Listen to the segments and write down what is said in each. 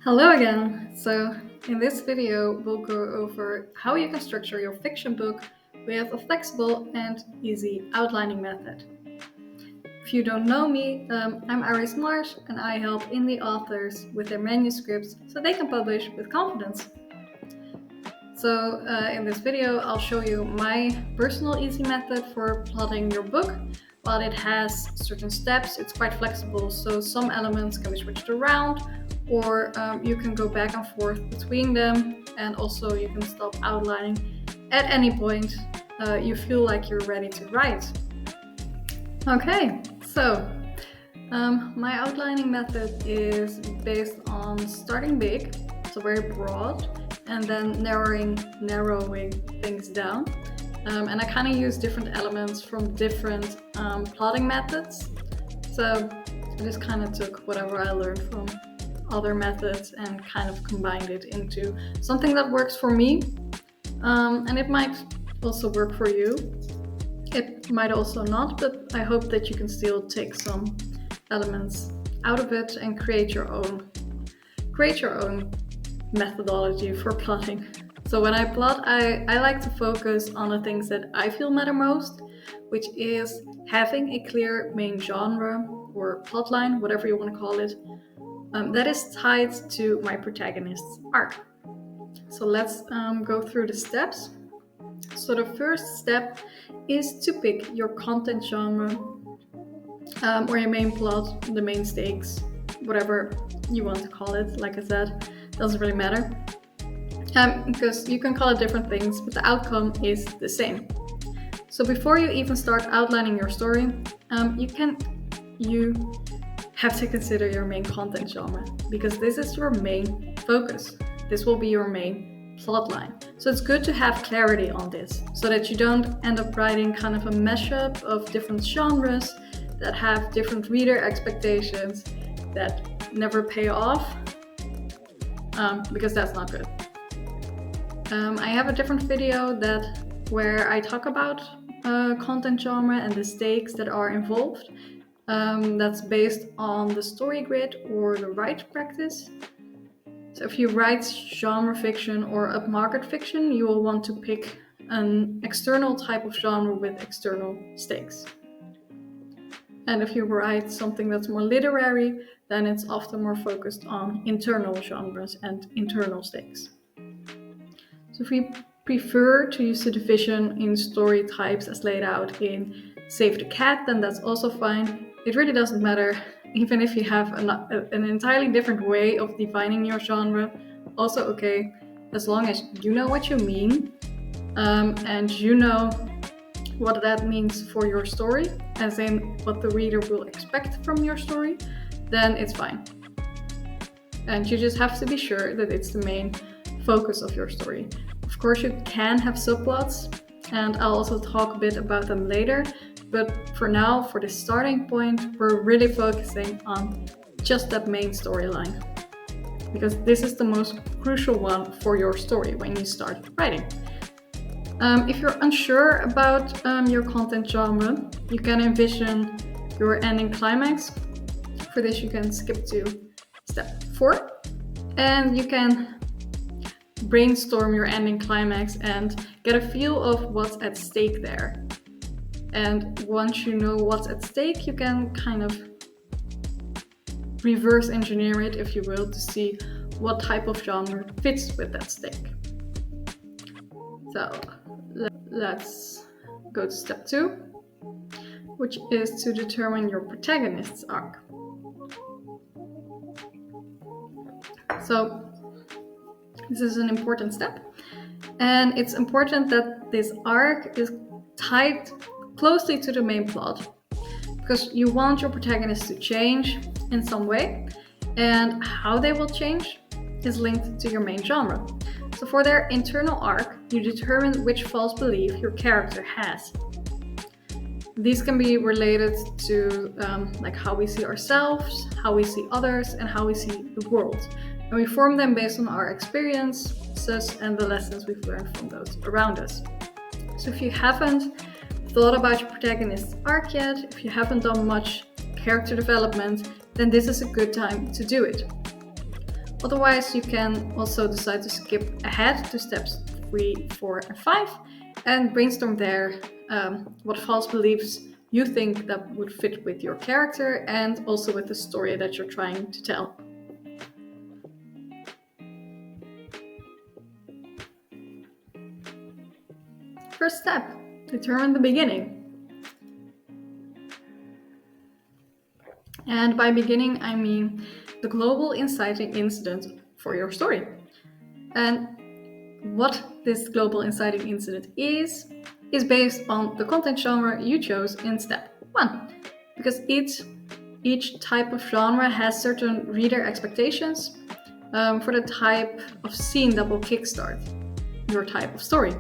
Hello again! So, in this video, we'll go over how you can structure your fiction book with a flexible and easy outlining method. If you don't know me, I'm Iris Marsh and I help indie authors with their manuscripts so they can publish with confidence. So, in this video, I'll show you my personal easy method for plotting your book. While it has certain steps, it's quite flexible, so some elements can be switched around, or you can go back and forth between them, and also you can stop outlining at any point you feel like you're ready to write. Okay, so my outlining method is based on starting big, so very broad, and then narrowing things down. And I kind of use different elements from different plotting methods. So I just kind of took whatever I learned from other methods and kind of combined it into something that works for me. And it might also work for you. It might also not, but I hope that you can still take some elements out of it and create your own methodology for plotting. So when I plot, I like to focus on the things that I feel matter most, which is having a clear main genre or plotline, whatever you want to call it, that is tied to my protagonist's arc. So let's go through the steps. So the first step is to pick your content genre or your main plot, the main stakes, whatever you want to call it. Like I said, doesn't really matter. Because you can call it different things, but the outcome is the same. So before you even start outlining your story, you have to consider your main content genre, because this is your main focus. This will be your main plot line. So it's good to have clarity on this, so that you don't end up writing kind of a mashup of different genres that have different reader expectations that never pay off, because that's not good. I have a different video where I talk about content genre and the stakes that are involved. That's based on the story grid or the write practice. So if you write genre fiction or upmarket fiction, you will want to pick an external type of genre with external stakes. And if you write something that's more literary, then it's often more focused on internal genres and internal stakes. So if we prefer to use the division in story types as laid out in Save the Cat, then that's also fine. It really doesn't matter, even if you have an entirely different way of defining your genre, also okay, as long as you know what you mean, and you know what that means for your story, as in what the reader will expect from your story, then it's fine. And you just have to be sure that it's the main focus of your story. Of course, you can have subplots, and I'll also talk a bit about them later, but for now, for the starting point, we're really focusing on just that main storyline, because this is the most crucial one for your story when you start writing. If you're unsure about your content genre, you can envision your ending climax. For this, you can skip to step 4, and you can brainstorm your ending climax and get a feel of what's at stake there. And once you know what's at stake, you can kind of reverse engineer it, if you will, to see what type of genre fits with that stake. So let's go to step 2, which is to determine your protagonist's arc. So this is an important step, and it's important that this arc is tied closely to the main plot, because you want your protagonist to change in some way, and how they will change is linked to your main genre. So for their internal arc, you determine which false belief your character has. These can be related to like how we see ourselves, how we see others, and how we see the world. And we form them based on our experiences and the lessons we've learned from those around us. So if you haven't thought about your protagonist's arc yet, if you haven't done much character development, then this is a good time to do it. Otherwise, you can also decide to skip ahead to steps 3, 4, and 5 and brainstorm there what false beliefs you think that would fit with your character and also with the story that you're trying to tell. First step, determine the beginning. And by beginning, I mean the global inciting incident for your story. And what this global inciting incident is based on the content genre you chose in step 1. Because each type of genre has certain reader expectations for the type of scene that will kickstart your type of story.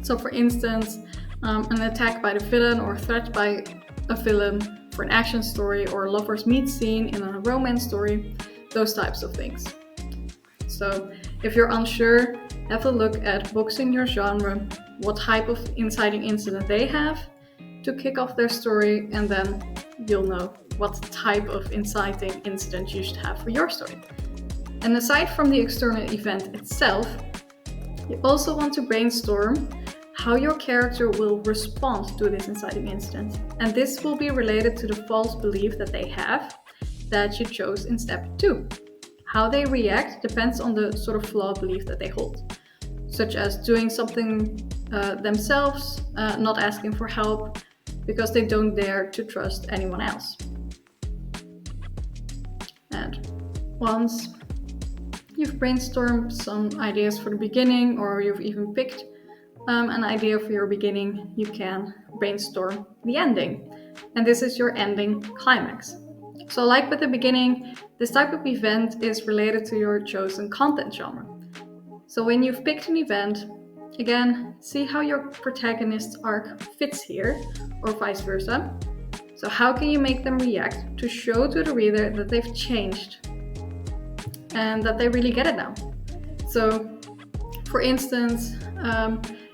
So for instance, an attack by the villain or threat by a villain for an action story or a lovers meet scene in a romance story, those types of things. So if you're unsure, have a look at books in your genre, what type of inciting incident they have to kick off their story, and then you'll know what type of inciting incident you should have for your story. And aside from the external event itself, you also want to brainstorm how your character will respond to this inciting incident. And this will be related to the false belief that they have that you chose in step 2. How they react depends on the sort of flawed belief that they hold, such as doing something themselves, not asking for help, because they don't dare to trust anyone else. And once you've brainstormed some ideas for the beginning, or you've even picked an idea for your beginning, you can brainstorm the ending. And this is your ending climax. So like with the beginning, this type of event is related to your chosen content genre. So when you've picked an event, again, see how your protagonist's arc fits here, or vice versa. So how can you make them react to show to the reader that they've changed and that they really get it now? So for instance,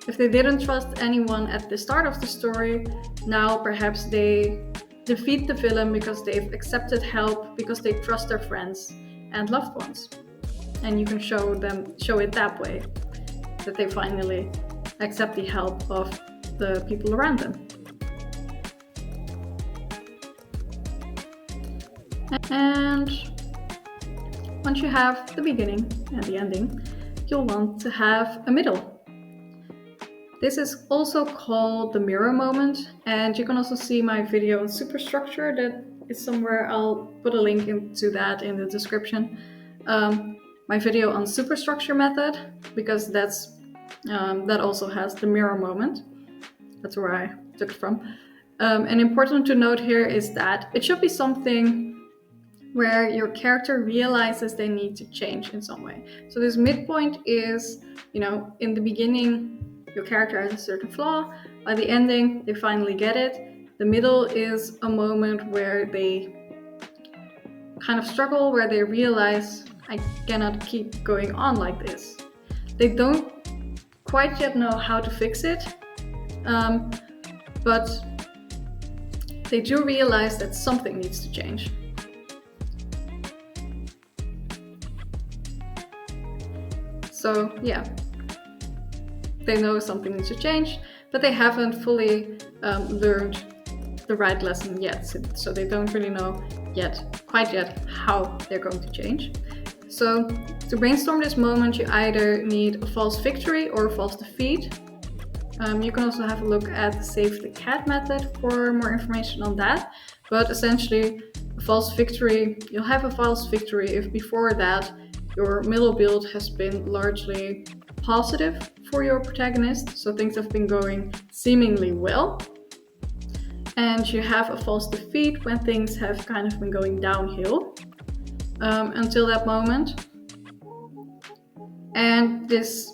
if they didn't trust anyone at the start of the story, now perhaps they defeat the villain because they've accepted help, because they trust their friends and loved ones. And you can show it that way, that they finally accept the help of the people around them. And once you have the beginning and the ending, you'll want to have a middle. This is also called the mirror moment, and you can also see my video on superstructure that is somewhere. I'll put a link into that in the description. My video on superstructure method, because that also has the mirror moment. That's where I took it from. And important to note here is that it should be something where your character realizes they need to change in some way. So this midpoint is, in the beginning, your character has a certain flaw. By the ending, they finally get it. The middle is a moment where they kind of struggle, where they realize, I cannot keep going on like this. They don't quite yet know how to fix it, but they do realize that something needs to change. So yeah, they know something needs to change, but they haven't fully learned the right lesson yet. So they don't really know quite yet how they're going to change. So to brainstorm this moment, you either need a false victory or a false defeat. You can also have a look at the Save the Cat method for more information on that. But essentially, a false victory, you'll have a false victory if before that your middle build has been largely positive for your protagonist, so things have been going seemingly well. And you have a false defeat when things have kind of been going downhill until that moment. And this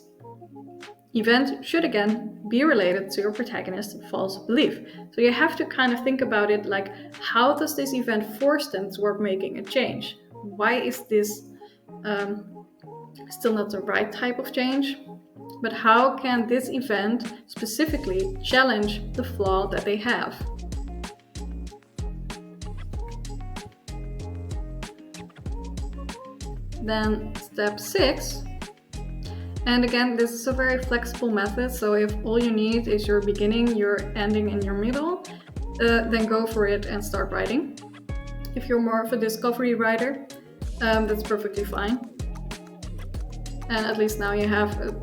event should again be related to your protagonist's false belief. So you have to kind of think about it like, how does this event force them toward making a change? Why is this still not the right type of change? But how can this event specifically challenge the flaw that they have? Then step 6. And again, this is a very flexible method, so if all you need is your beginning, your ending, and your middle, then go for it and start writing. If you're more of a discovery writer, that's perfectly fine. And at least now you have a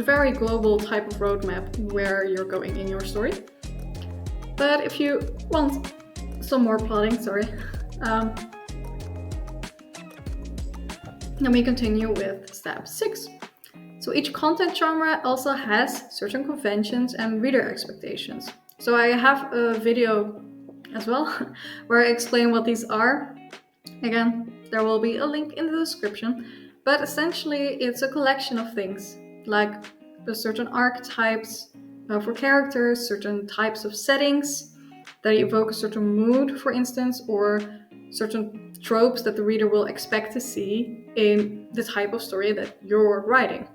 very global type of roadmap where you're going in your story. But if you want some more plotting, then we continue with step 6. So each content genre also has certain conventions and reader expectations. So I have a video as well where I explain what these are. Again, there will be a link in the description, but essentially it's a collection of things like certain archetypes for characters, certain types of settings that evoke a certain mood, for instance, or certain tropes that the reader will expect to see in the type of story that you're writing.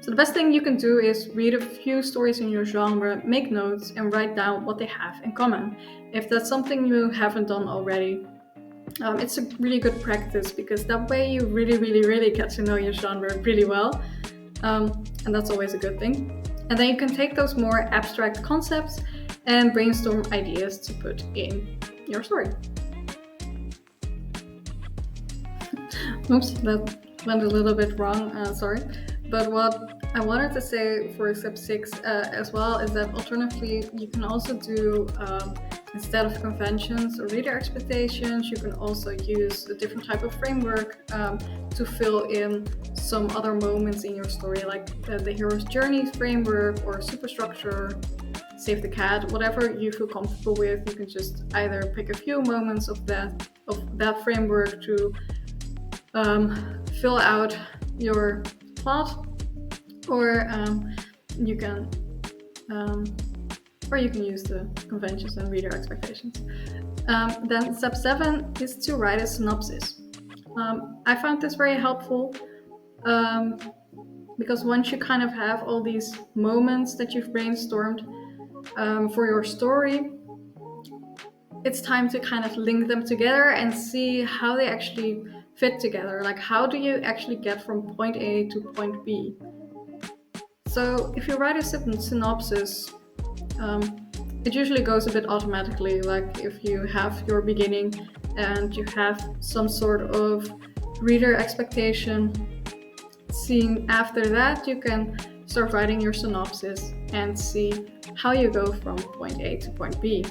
So the best thing you can do is read a few stories in your genre, make notes, and write down what they have in common. If that's something you haven't done already, it's a really good practice, because that way you really get to know your genre really well, and that's always a good thing. And then you can take those more abstract concepts and brainstorm ideas to put in your story. Oops, that went a little bit wrong, sorry. But what I wanted to say for step 6 as well is that alternatively you can also do, instead of conventions or reader expectations, you can also use a different type of framework to fill in some other moments in your story, like the hero's journey framework or superstructure, save the cat, whatever you feel comfortable with. You can just either pick a few moments of that framework to fill out your plot, or you can use the conventions and reader expectations. Then step 7 is to write a synopsis. I found this very helpful because once you kind of have all these moments that you've brainstormed for your story, it's time to kind of link them together and see how they actually fit together. Like, how do you actually get from point A to point B? So if you write a synopsis, it usually goes a bit automatically. Like if you have your beginning and you have some sort of reader expectation scene after that, you can start writing your synopsis and see how you go from point A to point B.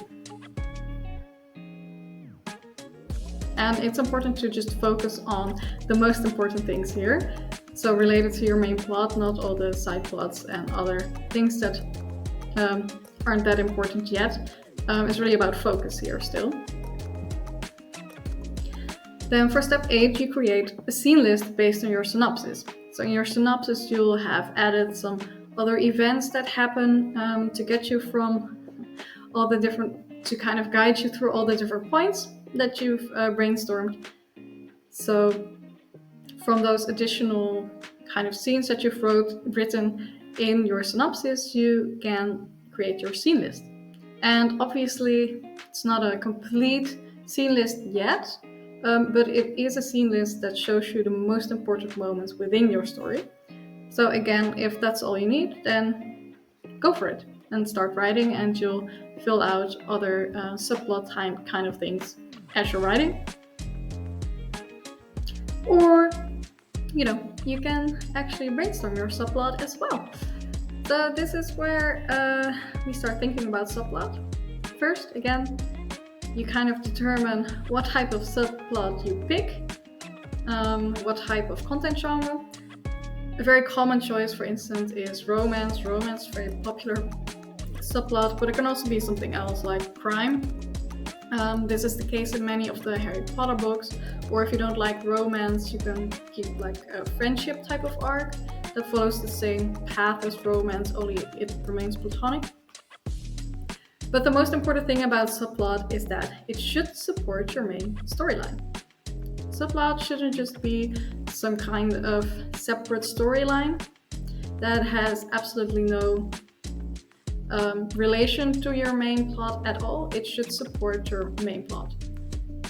And it's important to just focus on the most important things here. So related to your main plot, not all the side plots and other things that aren't that important yet. It's really about focus here still. Then for step 8, you create a scene list based on your synopsis. So in your synopsis, you'll have added some other events that happen to get you from all the different, to kind of guide you through all the different points that you've brainstormed. So from those additional kind of scenes that you've written in your synopsis, you can create your scene list. And obviously, it's not a complete scene list yet, but it is a scene list that shows you the most important moments within your story. So again, if that's all you need, then go for it and start writing, and you'll fill out other subplot time kind of things as you're writing. Or, you can actually brainstorm your subplot as well. So this is where we start thinking about subplot. First, again, you kind of determine what type of subplot you pick, what type of content genre. A very common choice, for instance, is romance. Romance, very popular subplot, but it can also be something else like crime. This is the case in many of the Harry Potter books. Or if you don't like romance, you can keep like a friendship type of arc that follows the same path as romance, only it remains platonic. But the most important thing about subplot is that it should support your main storyline. Subplot shouldn't just be some kind of separate storyline that has absolutely no relation to your main plot at all. It should support your main plot.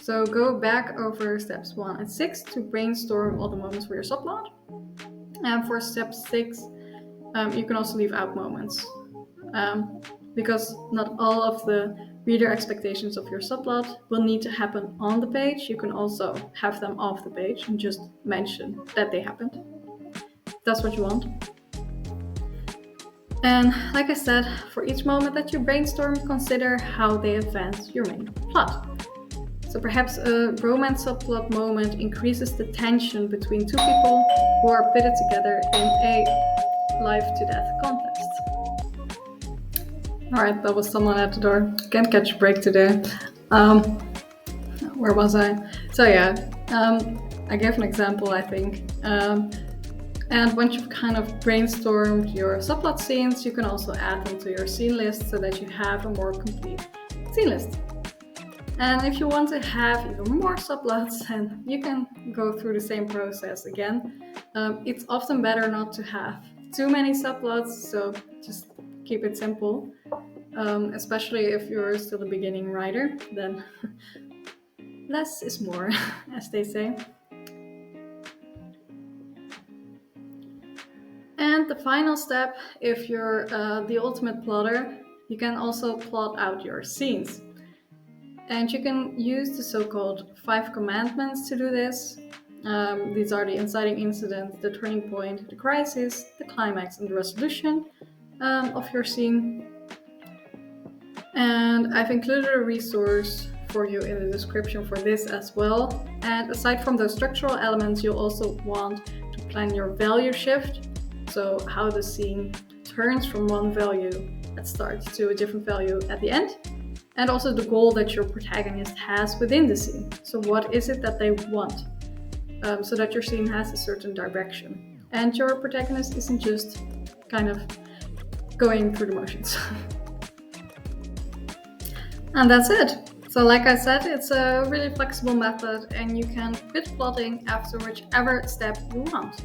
So go back over steps 1 and 6 to brainstorm all the moments for your subplot. And for step 6, you can also leave out moments. Because not all of the reader expectations of your subplot will need to happen on the page. You can also have them off the page and just mention that they happened. That's what you want. And like I said, for each moment that you brainstorm, consider how they advance your main plot. So perhaps a romance subplot moment increases the tension between two people who are pitted together in a life-to-death contest. Alright, that was someone at the door. Can't catch a break today. Where was I? So yeah, I gave an example, I think. And once you've kind of brainstormed your subplot scenes, you can also add them to your scene list so that you have a more complete scene list. And if you want to have even more subplots, then you can go through the same process again. It's often better not to have too many subplots, so just keep it simple. Especially if you're still a beginning writer, then less is more, as they say. And the final step, if you're the ultimate plotter, you can also plot out your scenes. And you can use the so-called 5 commandments to do this. These are the inciting incident, the turning point, the crisis, the climax, and the resolution of your scene. And I've included a resource for you in the description for this as well. And aside from those structural elements, you'll also want to plan your value shift. So how the scene turns from one value at start to a different value at the end. And also the goal that your protagonist has within the scene. So what is it that they want? So that your scene has a certain direction. And your protagonist isn't just kind of going through the motions. And that's it. So like I said, it's a really flexible method and you can quit plotting after whichever step you want.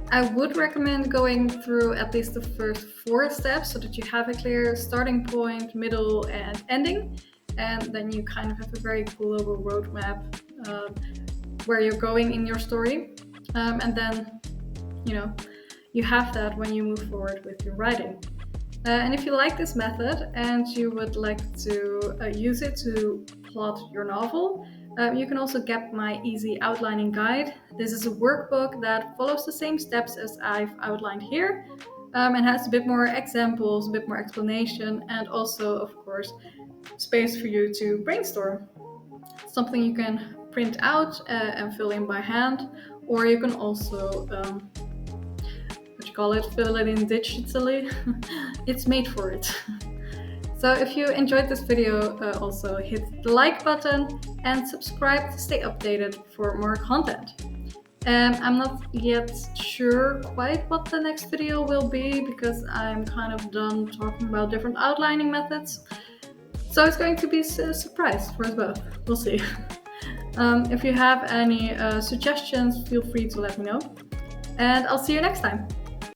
I would recommend going through at least the first 4 steps so that you have a clear starting point, middle, and ending. And then you kind of have a very global roadmap where you're going in your story. And then, you have that when you move forward with your writing. And if you like this method and you would like to use it to plot your novel, you can also get my easy outlining guide. This is a workbook that follows the same steps as I've outlined here and has a bit more examples, a bit more explanation, and also, of course, space for you to brainstorm. Something you can print out and fill in by hand, or you can also fill it in digitally. It's made for it. So if you enjoyed this video, also hit the like button and subscribe to stay updated for more content. I'm not yet sure quite what the next video will be because I'm kind of done talking about different outlining methods. So it's going to be a surprise for us both. We'll see. If you have any suggestions, feel free to let me know. And I'll see you next time.